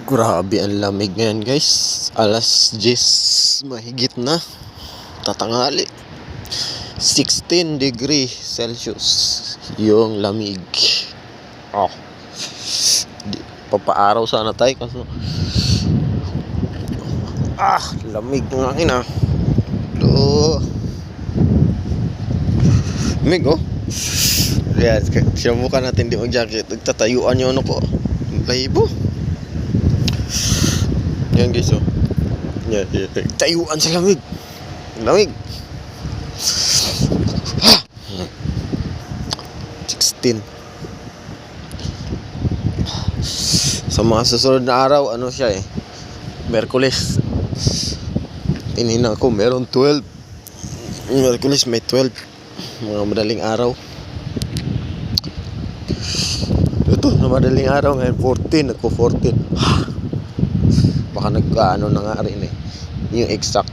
Grabe ang lamig ngayon guys. Alas 10 mahigit na. Tatangali. 16 degree Celsius yung lamig. Oh. Papaaraw sana tayo kasi lamig ng akin Lamig Yan, siyabukan natin di mag-jacket. Nagtatayuan yung ano ko. Lahibo. Yan guys Yan. Tayuan sa lamig. Lamig. 16. Sa mga susunod na araw, siya Merkulis. Tinina ko, meron 12. Merkulis may 12. Mga madaling araw. Ito, na madaling araw ngayon 14, nagpo-14. Baka nagkaano na nga rin yung exact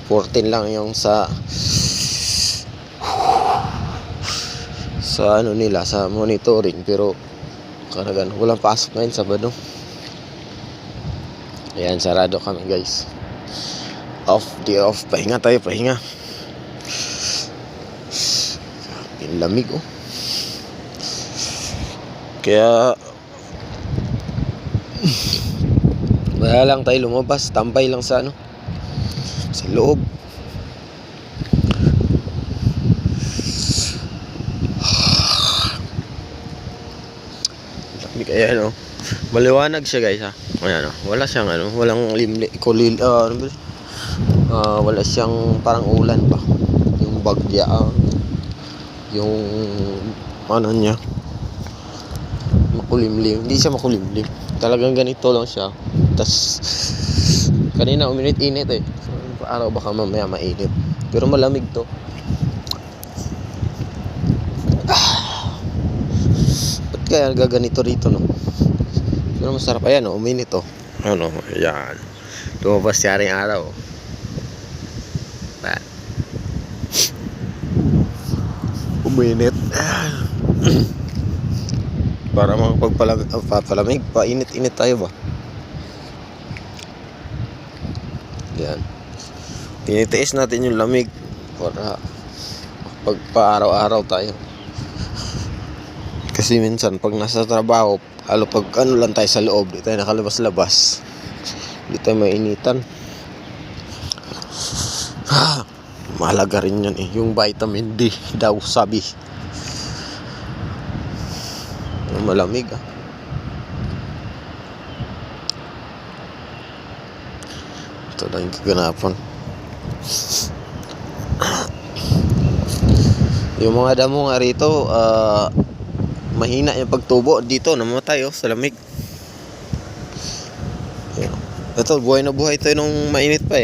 14 lang yung sa nila sa monitoring, pero karagan walang pasok ngayon Sabado. Ayan, sarado kami guys. Day off, pahinga tayo, pahinga. Yung lamig kaya wala lang tayo lumabas, tambay lang sa sa loob. Ayan maliwanag siya guys Ayan wala siyang walang wala siyang parang ulan pa. Yung bagya yung niya makulimlim. Hindi siya makulimlim, talagang ganito lang siya. Tas kanina uminit-init so, araw baka mamaya mainit, pero malamig to. Ba't kaya gaganito rito pero masarap. Ayan uminit ayan lumabas siya rin araw. Uminit para makapagpalamig, painit-init tayo ba. Yan, tinitiis natin yung lamig para pagpa-araw-araw tayo. Kasi minsan pag nasa trabaho, lalo pag lang tayo sa loob, di tayo nakalabas-labas, di tayo mainitan. Mahalaga rin yan yung vitamin D daw sabi. Malamig ito lang yung kaganapan. Yung mga damo nga rito mahina yung pagtubo dito, namatay sa lamig. Ito buhay na buhay ito nung mainit pa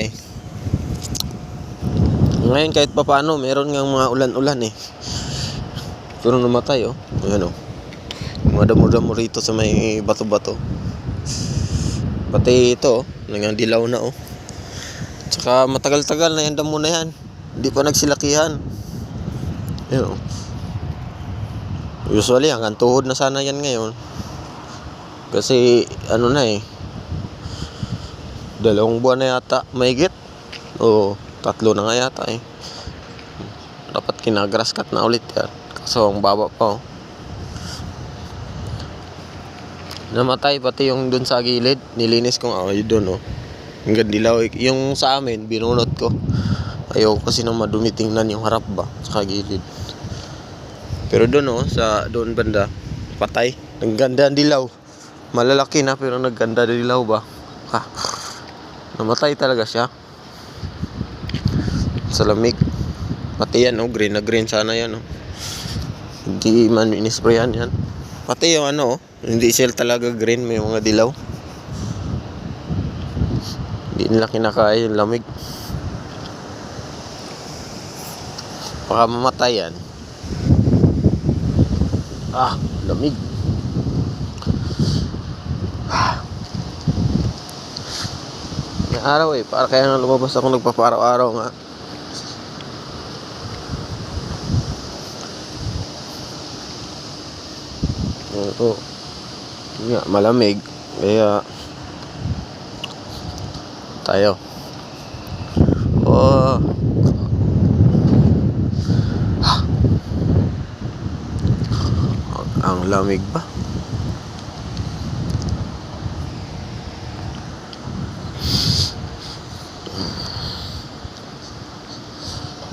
Ngayon kahit pa paano meron ngang mga ulan-ulan pero namatay ayan mga damo-damo rito sa may bato-bato. Pati ito nangandilaw na tsaka matagal-tagal na yung damo na yan, hindi pa nagsilakihan. Ayan usually hanggang tuhod na sana yan ngayon kasi 2 buwan na yata mahigit 3 na nga yata dapat kinagrass cut na ulit yan kaso ang baba pa namatay. Pati yung dun sa gilid nilinis ko yun dun hanggang dilaw. Yung sa amin binunot ko, ayaw kasi nang madumi tingnan yung harap ba sa gilid. Pero dun sa doon banda patay, ang ganda ang dilaw, malalaki na pero nagganda dilaw ba namatay talaga siya sa lamig. Pati yan green na green sana yan hindi man inisprayan yan. Pati yung hindi sila talaga green, may mga dilaw. Hindi nila kinakaya yung lamig, baka mamatay yan. Lamig. May araw para kaya nga lumabas ako, nagpaparaw-araw nga. Malamig kaya tayo. Oh. Ang lamig ba?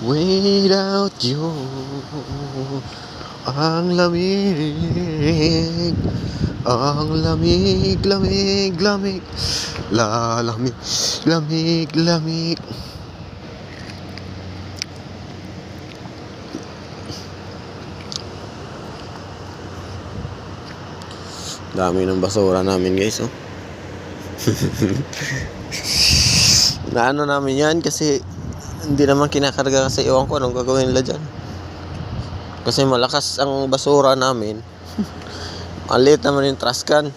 Without you, ang lamig, ang lamig, lamig, lamig, lalamig, lamig, lamig. Dami ng basura namin, guys, oh. Naano namin yan kasi hindi naman kinakarga, kasi iwan ko anong gagawin nila dyan. Kasi malakas ang basura namin. Maliit naman yung trash can.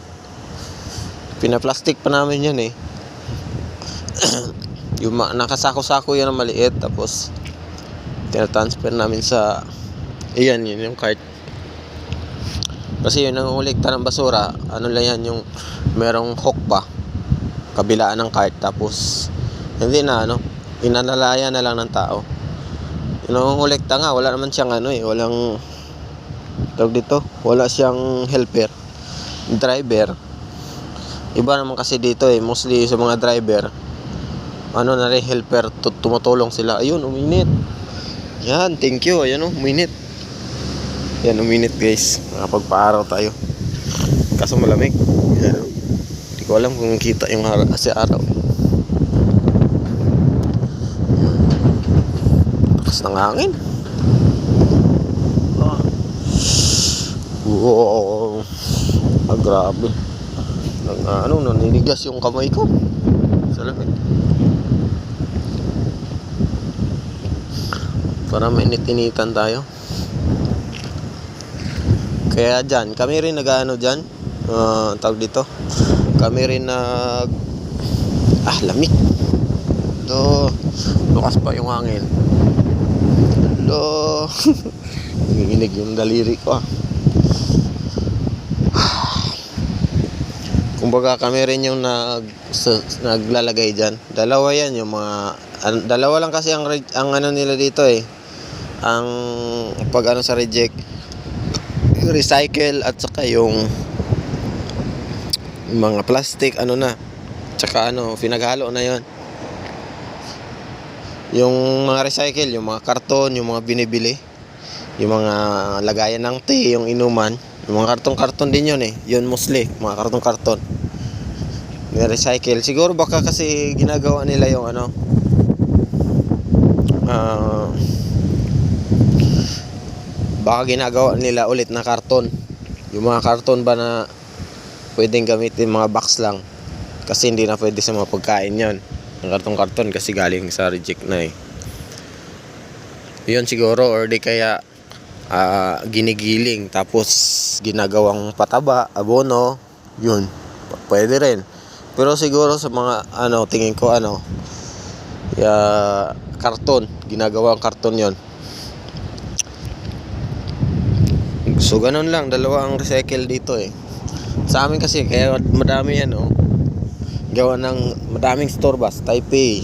Pinaplastic pa namin yan eh. Yung nakasako-sako yan na maliit. Tapos tinatransfer namin sa yun yung cart. Kasi yun ang ulikta ng basura. Ano lang yan, yung merong hook pa kabilaan ng cart. Tapos hindi na inanalaya na lang ng tao. Yung kolekta nga, wala naman siyang walang tawag dito, wala siyang helper, driver. Iba naman kasi dito mostly sa mga driver, na rin helper, tumutulong sila. Ayun, uminit. Yan, thank you. Ayan uminit. Yan, uminit, guys. Nakapagpaaraw tayo. Kaso malamig. Yan, hindi ko alam kung kita yung kasi araw. Ng hangin. Wow. Grabe. Naninigas yung kamay ko. Salamat. Para mainit-initan tayo. Kaya dyan, kami rin nag-ano dyan. Tawag dito. Kami rin lamig. Lukas pa yung hangin. Nanginginig yung daliri ko. Kumbaga kami rin yung naglalagay dyan. Dalawa yan yung mga dalawa lang kasi ang nila dito ang pag sa reject, yung recycle at saka yung mga plastic tsaka pinaghalo na yon. Yung mga recycle, yung mga karton, yung mga binibili, yung mga lagayan ng tea, yung inuman, yung mga karton-karton din yun yun mostly, mga karton-karton recycle. Siguro baka kasi ginagawa nila yung baka ginagawa nila ulit na karton, yung mga karton ba na pwedeng gamitin, mga box lang, kasi hindi na pwede sa mga pagkain yon. Ang karton-karton kasi galing sa reject na yun siguro, or di kaya ginigiling tapos ginagawang pataba, abono, yun pwede rin. Pero siguro sa mga tingin ko karton, ginagawang karton yon. So ganun lang, dalawa ang recycle dito sa amin kasi, kaya madami yan gawa ng madaming store bus, Taipei.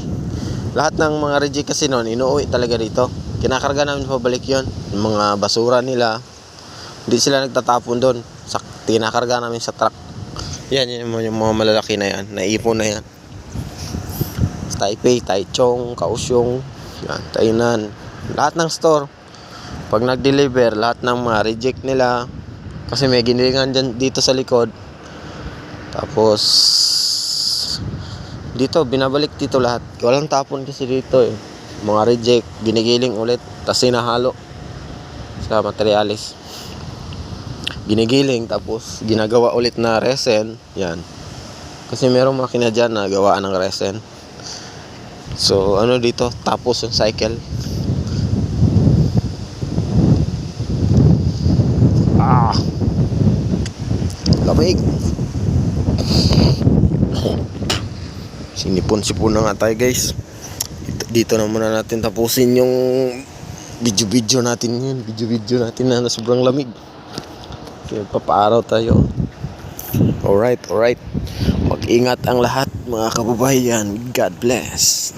Lahat ng mga reject kasi noon inuuwi talaga dito. Kinakarga namin pabalik yon. Yung mga basura nila, hindi sila nagtatapon doon. Kinakarga namin sa truck. Yan yung mga malalaki na yan, naipon na yan. Taipei, Taichung, Kaohsiung, yan, Tainan. Lahat ng store, pag nag-deliver, lahat ng mga reject nila, kasi may ginilingan dito sa likod. Tapos dito, binabalik dito lahat. Walang tapon kasi dito Mga reject, ginigiling ulit, tapos sinahalo sa materialis. Ginigiling, tapos ginagawa ulit na resin. Yan. Kasi merong makina dyan na gawaan ng resin. So, dito, tapos yung cycle. Lamig. Sinipon-sipon na nga tayo, guys. Dito na muna natin tapusin yung video natin yun. Video natin na sobrang lamig. Kaya papaaraw tayo. Alright. Mag-ingat ang lahat mga kababayan. God bless.